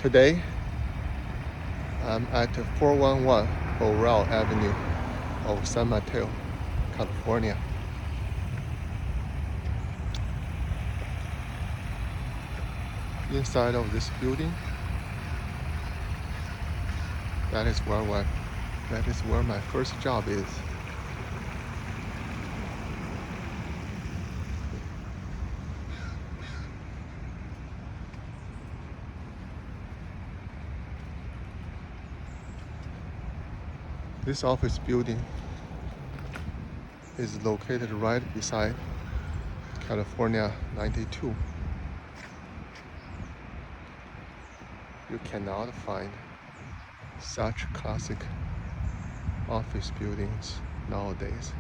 Today, I'm at 411 Borel Avenue of San Mateo, California. Inside of this building, that is where my first job is. This office building is located right beside California 92. You cannot find such classic office buildings nowadays.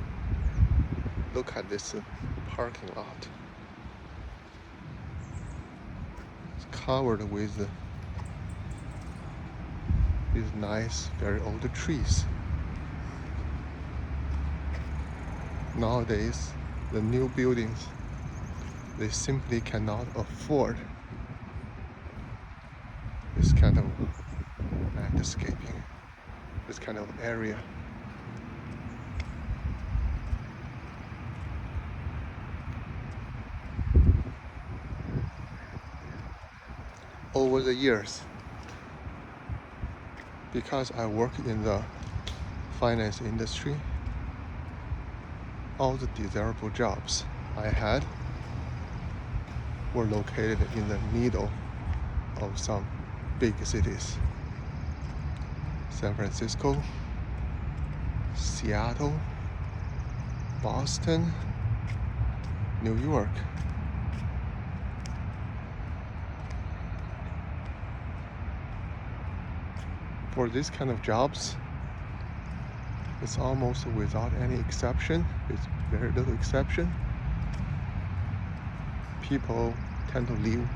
Look at this parking lot. It's covered with these nice, very old trees. Nowadays, the new buildings, they simply cannot afford this kind of landscaping, this kind of area. Over the years, because I work in the finance industry, all the desirable jobs I had were located in the middle of some big cities. San Francisco, Seattle, Boston, New York. For this kind of jobs, it's almost without any exception, with very little exception, people tend to live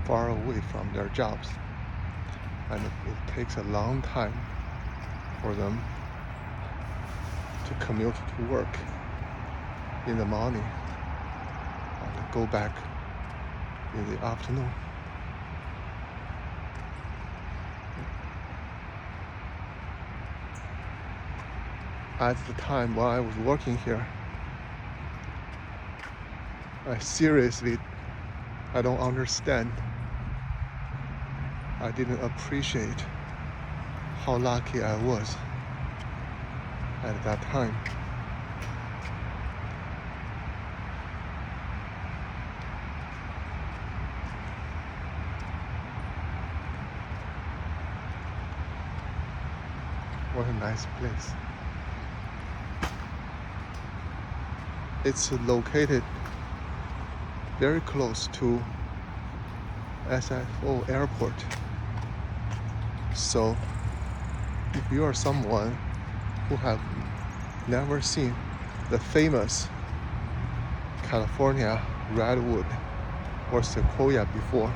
far away from their jobs. And it takes a long time for them to commute to work in the morning and go back in the afternoon. At the time while I was working here, I don't understand. I didn't appreciate how lucky I was at that time. What a nice place. It's located very close to SFO airport. So if you are someone who have never seen the famous California redwood or sequoia before,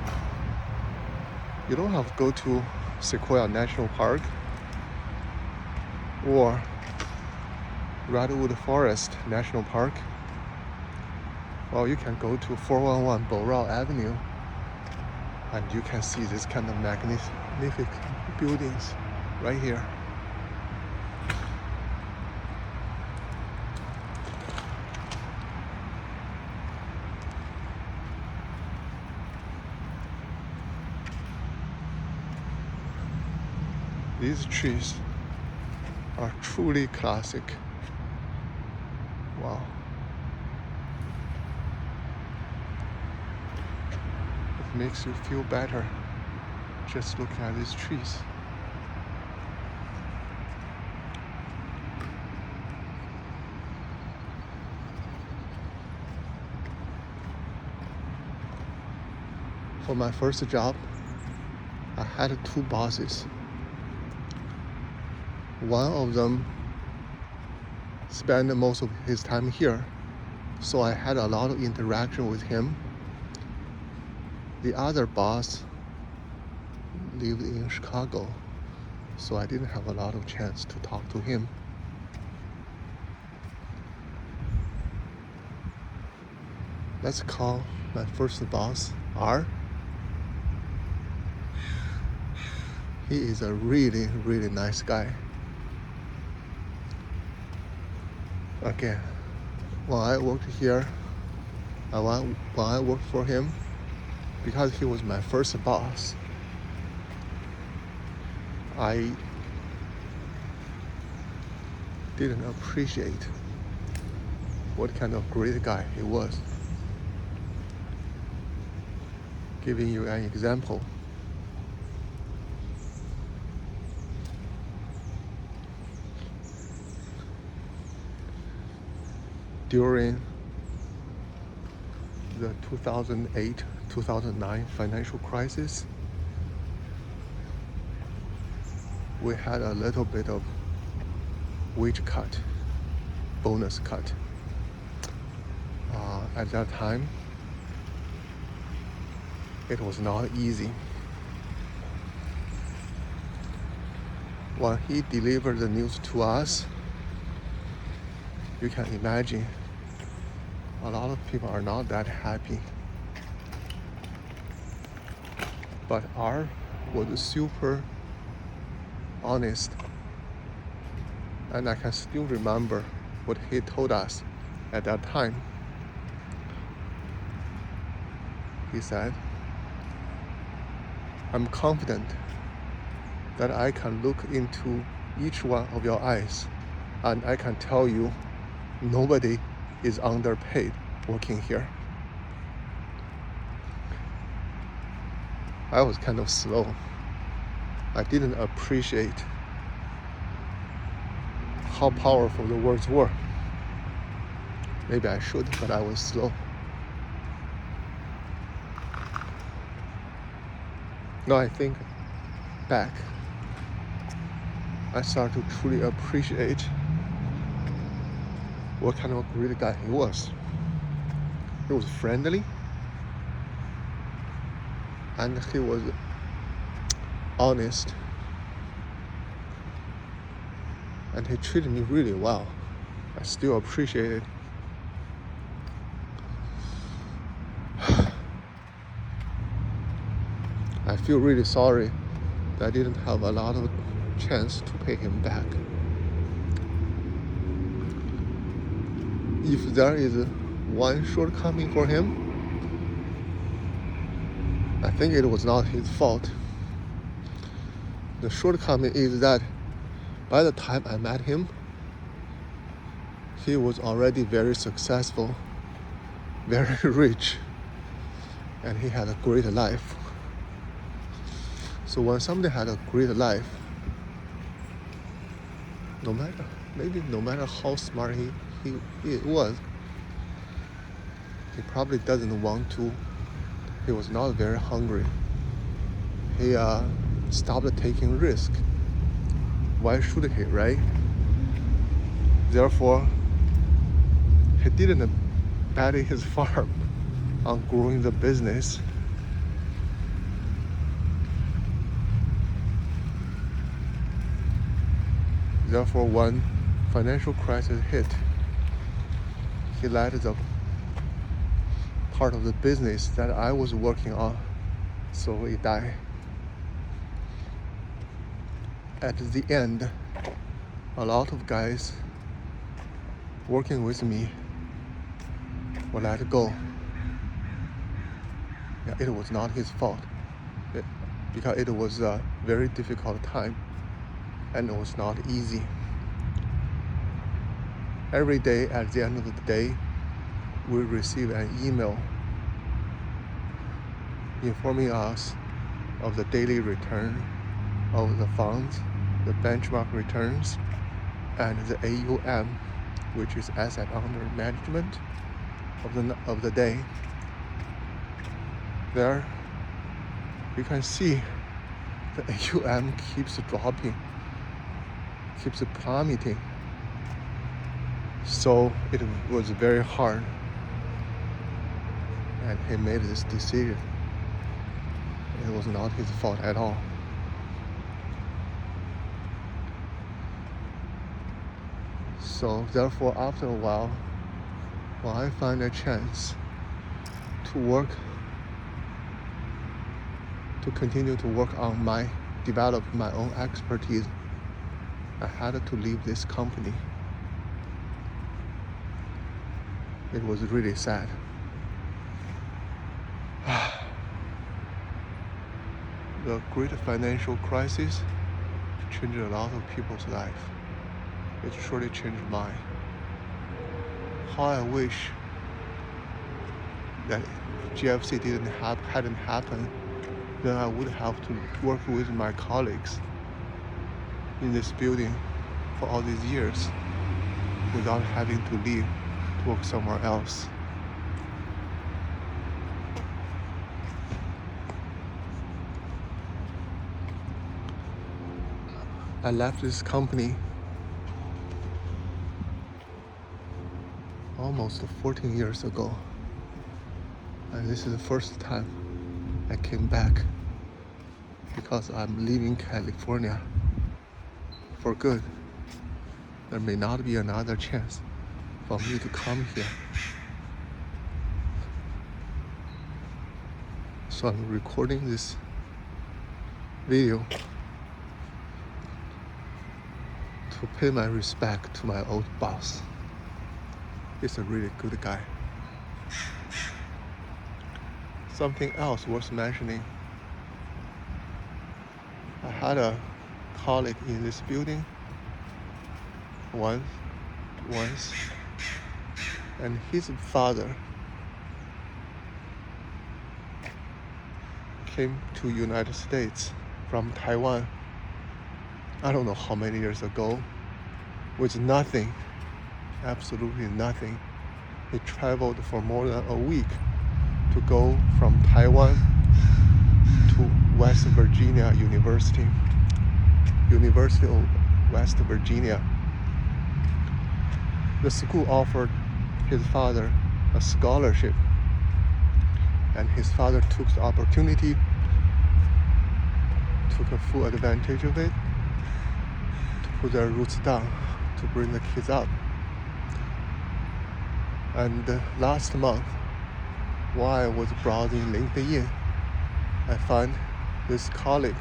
you don't have to go to Sequoia National Park or Redwood Forest National Park. Well, you can go to 411 Borel Avenue and you can see this kind of magnificent buildings right here. These trees are truly classic. Wow. It makes you feel better just looking at these trees. For my first job, I had two bosses. One of them spent most of his time here, so I had a lot of interaction with him. The other boss lived in Chicago, so I didn't have a lot of chance to talk to him. Let's call my first boss R. he is a really, really nice guy. Again, when I worked here, when I worked for him, because he was my first boss, I didn't appreciate what kind of great guy he was. Giving you an example. During the 2008-2009 financial crisis, we had a little bit of wage cut, bonus cut. At that time, it was not easy. When he delivered the news to us, you can imagine a lot of people are not that happy. But R was super honest, and I can still remember what he told us at that time. He said, "I'm confident that I can look into each one of your eyes, and I can tell you nobody is underpaid working here." I was kind of slow. I didn't appreciate how powerful the words were. Maybe I should, but I was slow. Now I think back, I start to truly appreciate what kind of a great guy he was. He was friendly, and he was honest, and he treated me really well. I still appreciate it. I feel really sorry that I didn't have a lot of chance to pay him back. If there is one shortcoming for him, I think it was not his fault. The shortcoming is that by the time I met him, he was already very successful, very rich, and he had a great life. So when somebody had a great life, no matter how smart he was, he probably doesn't want to. He was not very hungry. He stopped taking risk. Why should he, right? Therefore, he didn't bet his farm on growing the business. Therefore, when financial crisis hit, he let the part of the business that I was working on slowly die. At the end, a lot of guys working with me were let go. Yeah, it was not his fault, because it was a very difficult time, and it was not easy. Every day at the end of the day, we receive an email informing us of the daily return of the funds, the benchmark returns, and the AUM, which is asset under management of the day. There you can see the AUM keeps dropping, keeps plummeting. So it was very hard, and he made this decision. It was not his fault at all. So therefore, after a while, when I find a chance to continue to work on my develop my own expertise, I had to leave this company. It was really sad. The great financial crisis changed a lot of people's life. It surely changed mine. How I wish that GFC hadn't happened, then I would have to work with my colleagues in this building for all these years without having to leave to work somewhere else. I left this company almost 14 years ago, and this is the first time I came back because I'm leaving California for good. There may not be another chance for me to come here. So I'm recording this video to pay my respect to my old boss. He's a really good guy. Something else worth mentioning. I had a colleague in this building once, and his father came to United States from Taiwan. I don't know how many years ago, with nothing, absolutely nothing. He traveled for more than a week to go from Taiwan to West Virginia University of West Virginia. The school offered his father a scholarship, and his father took the opportunity, took a full advantage of it, to put their roots down, to bring the kids up. And last month, while I was browsing LinkedIn, I found this colleague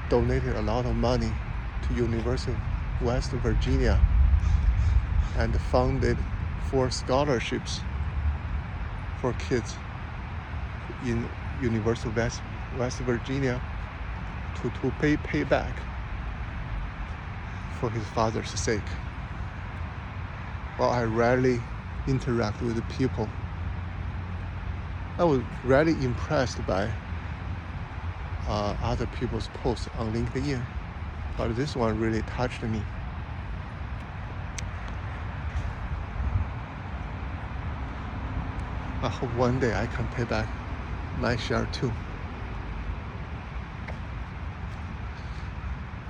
donated a lot of money to University of West Virginia and funded 4 scholarships for kids in University of West Virginia to pay back for his father's sake. While I rarely interact with people, I was really impressed by other people's posts on LinkedIn, but this one really touched me. I hope one day I can pay back my share too.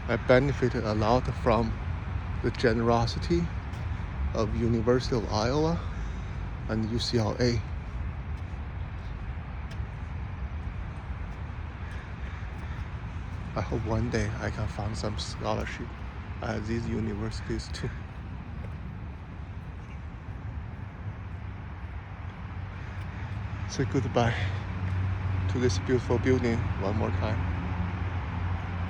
I benefited a lot from the generosity of University of Iowa and UCLA. I hope one day I can find some scholarship at these universities too. Say goodbye to this beautiful building one more time.